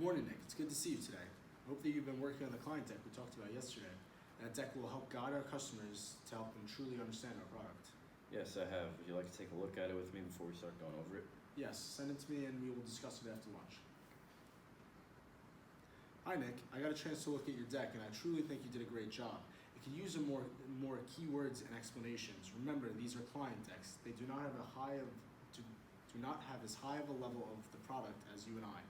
morning, Nick. It's good to see you today. I hope that you've been working on the client deck we talked about yesterday. That deck will help guide our customers to help them truly understand our product. Yes, I have. Would you like to take a look at it with me before we start going over it? Yes, send it to me and we will discuss it after lunch. Hi, Nick. I got a chance to look at your deck and I truly think you did a great job. It could use more keywords and explanations. Remember, these are client decks. They do not have do not have as high of a level of the product as you and I.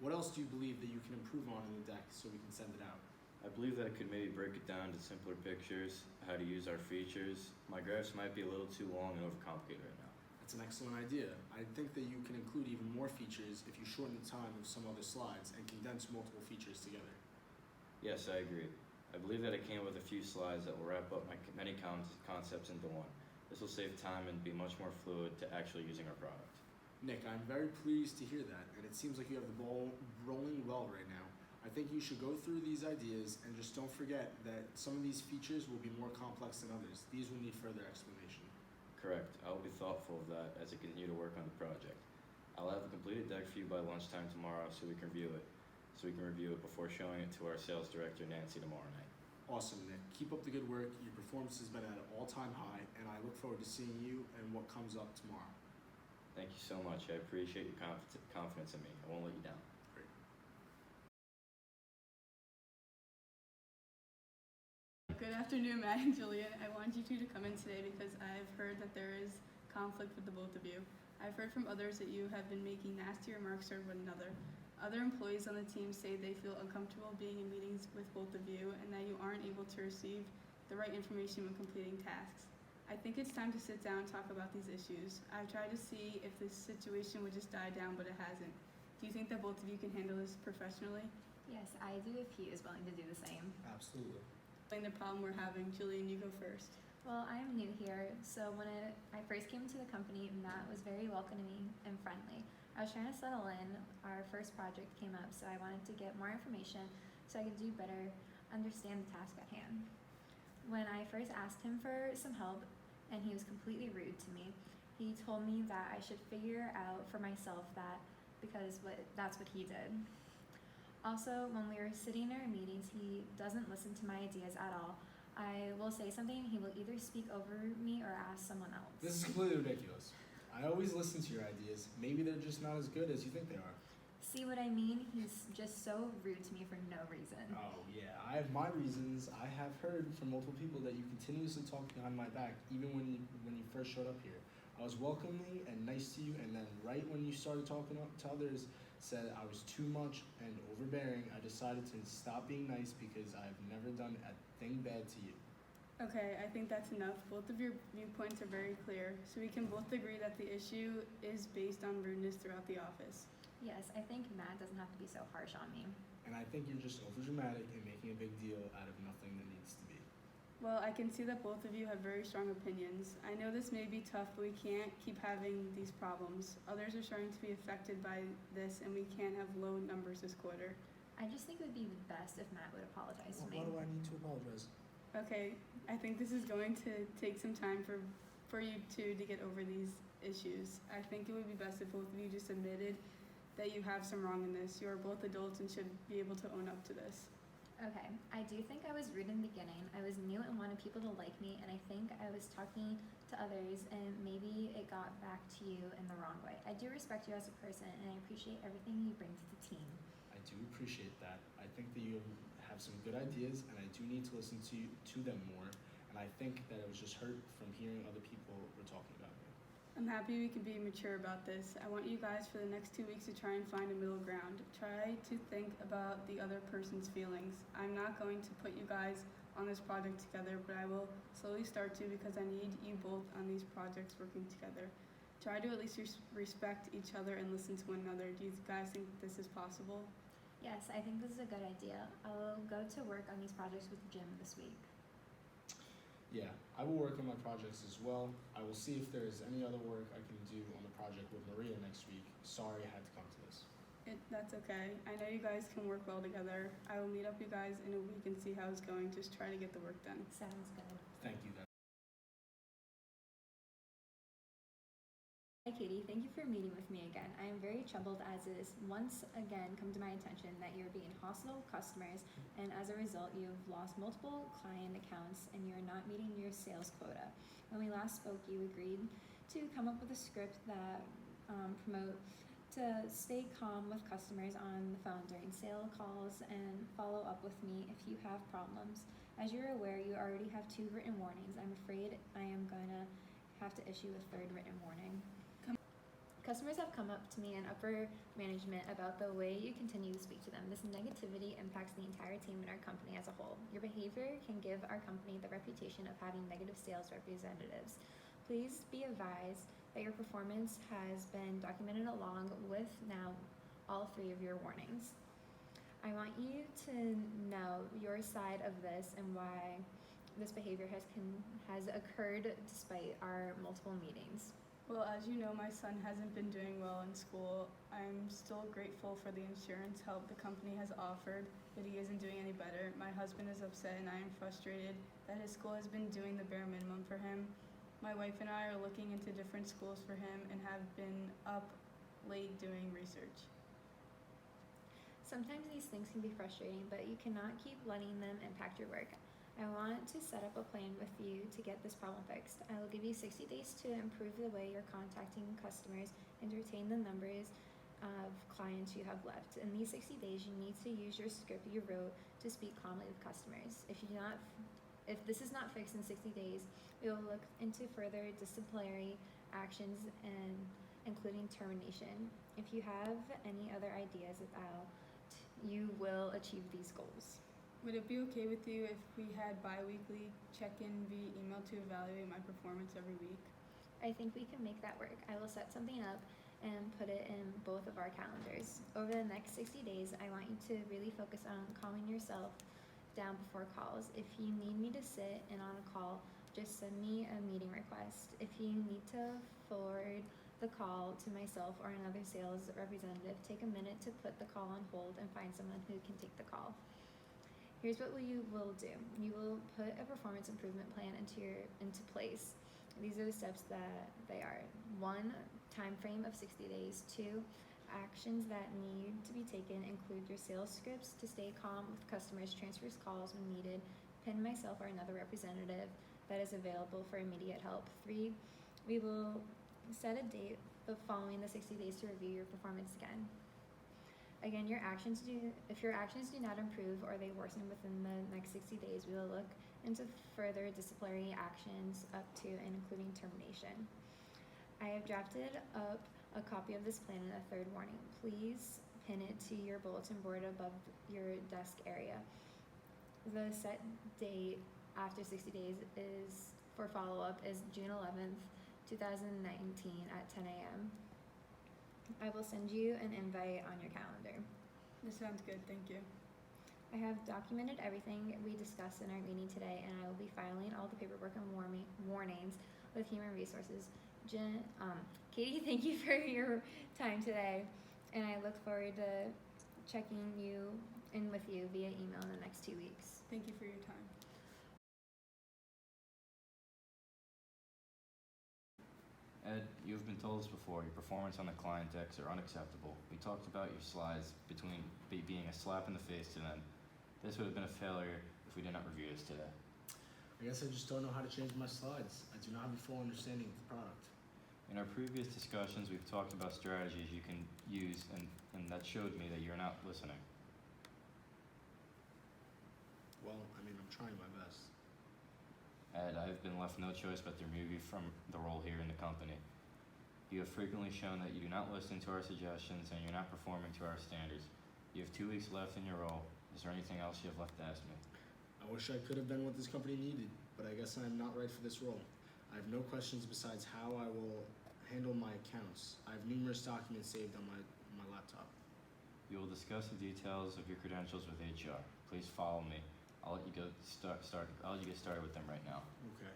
What else do you believe that you can improve on in the deck so we can send it out? I believe that I could maybe break it down to simpler pictures, how to use our features. My graphs might be a little too long and overcomplicated right now. That's an excellent idea. I think that you can include even more features if you shorten the time of some other slides and condense multiple features together. Yes, I agree. I believe that I came up with a few slides that will wrap up my many concepts into one. This will save time and be much more fluid to actually using our product. Nick, I'm very pleased to hear that, and it seems like you have the ball rolling well right now. I think you should go through these ideas and just don't forget that some of these features will be more complex than others. These will need further explanation. Correct. I will be thoughtful of that as I continue to work on the project. I'll have a completed deck for you by lunchtime tomorrow so we can review it before showing it to our sales director, Nancy, tomorrow night. Awesome, Nick. Keep up the good work. Your performance has been at an all-time high, and I look forward to seeing you and what comes up tomorrow. Thank you so much. I appreciate your confidence in me. I won't let you down. Great. Good afternoon, Matt and Julian. I wanted you two to come in today because I've heard that there is conflict with the both of you. I've heard from others that you have been making nasty remarks toward one another. Other employees on the team say they feel uncomfortable being in meetings with both of you and that you aren't able to receive the right information when completing tasks. I think it's time to sit down and talk about these issues. I've tried to see if this situation would just die down, but it hasn't. Do you think that both of you can handle this professionally? Yes, I do if he is willing to do the same. Absolutely. Explain the problem we're having. Julian, you go first. Well, I'm new here, so when I first came to the company, Matt was very welcoming and friendly. I was trying to settle in. Our first project came up, so I wanted to get more information so I could do better, understand the task at hand. When I first asked him for some help, and he was completely rude to me, he told me that I should figure out for myself that's what he did. Also, when we were sitting in our meetings, he doesn't listen to my ideas at all. I will say something, he will either speak over me or ask someone else. This is completely ridiculous. I always listen to your ideas. Maybe they're just not as good as you think they are. See what I mean? He's just so rude to me for no reason. Oh, yeah. I have my reasons. I have heard from multiple people that you continuously talk behind my back, even when you first showed up here. I was welcoming and nice to you, and then right when you started talking to others, said I was too much and overbearing. I decided to stop being nice because I've never done a thing bad to you. Okay, I think that's enough. Both of your viewpoints are very clear, so we can both agree that the issue is based on rudeness throughout the office. Yes, I think Matt doesn't have to be so harsh on me. And I think you're just overdramatic and making a big deal out of nothing that needs to be. Well, I can see that both of you have very strong opinions. I know this may be tough, but we can't keep having these problems. Others are starting to be affected by this, and we can't have low numbers this quarter. I just think it would be best if Matt would apologize to me. Why do I need to apologize? Okay, I think this is going to take some time for you two to get over these issues. I think it would be best if both of you just admitted that you have some wrong in this. You are both adults and should be able to own up to this. Okay, I do think I was rude in the beginning. I was new and wanted people to like me, and I think I was talking to others, and maybe it got back to you in the wrong way. I do respect you as a person, and I appreciate everything you bring to the team. I do appreciate that. I think that you have some good ideas, and I do need to listen to them more. And I think that it was just hurt from hearing other people were talking about me. I'm happy we can be mature about this. I want you guys for the next 2 weeks to try and find a middle ground. Try to think about the other person's feelings. I'm not going to put you guys on this project together, but I will slowly start to because I need you both on these projects working together. Try to at least respect each other and listen to one another. Do you guys think this is possible? Yes, I think this is a good idea. I'll go to work on these projects with Jim this week. Yeah, I will work on my projects as well. I will see if there's any other work I can do on the project with Maria next week. Sorry I had to come to this. That's okay. I know you guys can work well together. I will meet up you guys in a week and see how it's going. Just try to get the work done. Sounds good. Thank you, guys. Hi Katie, thank you for meeting with me again. I am very troubled as it is once again come to my attention that you're being hostile with customers, and as a result you have lost multiple client accounts and you're not meeting your sales quota. When we last spoke, you agreed to come up with a script that promote to stay calm with customers on the phone during sale calls and follow up with me if you have problems. As you're aware, you already have 2 written warnings. I'm afraid I am gonna have to issue a 3rd written warning. Customers have come up to me and upper management about the way you continue to speak to them. This negativity impacts the entire team and our company as a whole. Your behavior can give our company the reputation of having negative sales representatives. Please be advised that your performance has been documented along with now all 3 of your warnings. I want you to know your side of this and why this behavior has occurred despite our multiple meetings. Well, as you know, my son hasn't been doing well in school. I'm still grateful for the insurance help the company has offered, but he isn't doing any better. My husband is upset and I am frustrated that his school has been doing the bare minimum for him. My wife and I are looking into different schools for him and have been up late doing research. Sometimes these things can be frustrating, but you cannot keep letting them impact your work. I want to set up a plan with you to get this problem fixed. I will give you 60 days to improve the way you're contacting customers and to retain the numbers of clients you have left. In these 60 days, you need to use your script you wrote to speak calmly with customers. If this is not fixed in 60 days, we will look into further disciplinary actions and including termination. If you have any other ideas about you will achieve these goals. Would it be okay with you if we had bi-weekly check-in via email to evaluate my performance every week? I think we can make that work. I will set something up and put it in both of our calendars. Over the next 60 days, I want you to really focus on calming yourself down before calls. If you need me to sit in on a call, just send me a meeting request. If you need to forward the call to myself or another sales representative, take a minute to put the call on hold and find someone who can take the call. Here's what you will do. You will put a performance improvement plan into place. These are the steps that they are. 1, time frame of 60 days. 2, actions that need to be taken include your sales scripts to stay calm with customers, transfers calls when needed, pin myself or another representative that is available for immediate help. 3, we will set a date following the 60 days to review your performance again. Again, if your actions do not improve or they worsen within the next 60 days, we will look into further disciplinary actions up to and including termination. I have drafted up a copy of this plan in a 3rd warning. Please pin it to your bulletin board above your desk area. The set date after 60 days for follow-up is June 11th, 2019 at 10 a.m. I will send you an invite on your calendar. This sounds good, thank you. I have documented everything we discussed in our meeting today, and I will be filing all the paperwork and warnings with Human Resources. Katie, thank you for your time today, and I look forward to checking you in with you via email in the next 2 weeks. Thank you for your time. Ed, you've been told this before, your performance on the client decks are unacceptable. We talked about your slides being a slap in the face to them. This would have been a failure if we did not review this today. I guess I just don't know how to change my slides. I do not have a full understanding of the product. In our previous discussions, we've talked about strategies you can use, and that showed me that you're not listening. Well, I mean, I'm trying my best. Ed, I have been left no choice but to remove you from the role here in the company. You have frequently shown that you do not listen to our suggestions and you're not performing to our standards. You have 2 weeks left in your role. Is there anything else you have left to ask me? I wish I could have been what this company needed, but I guess I'm not right for this role. I have no questions besides how I will handle my accounts. I have numerous documents saved on my laptop. We will discuss the details of your credentials with HR. Please follow me. I'll let you get started with them right now. Okay.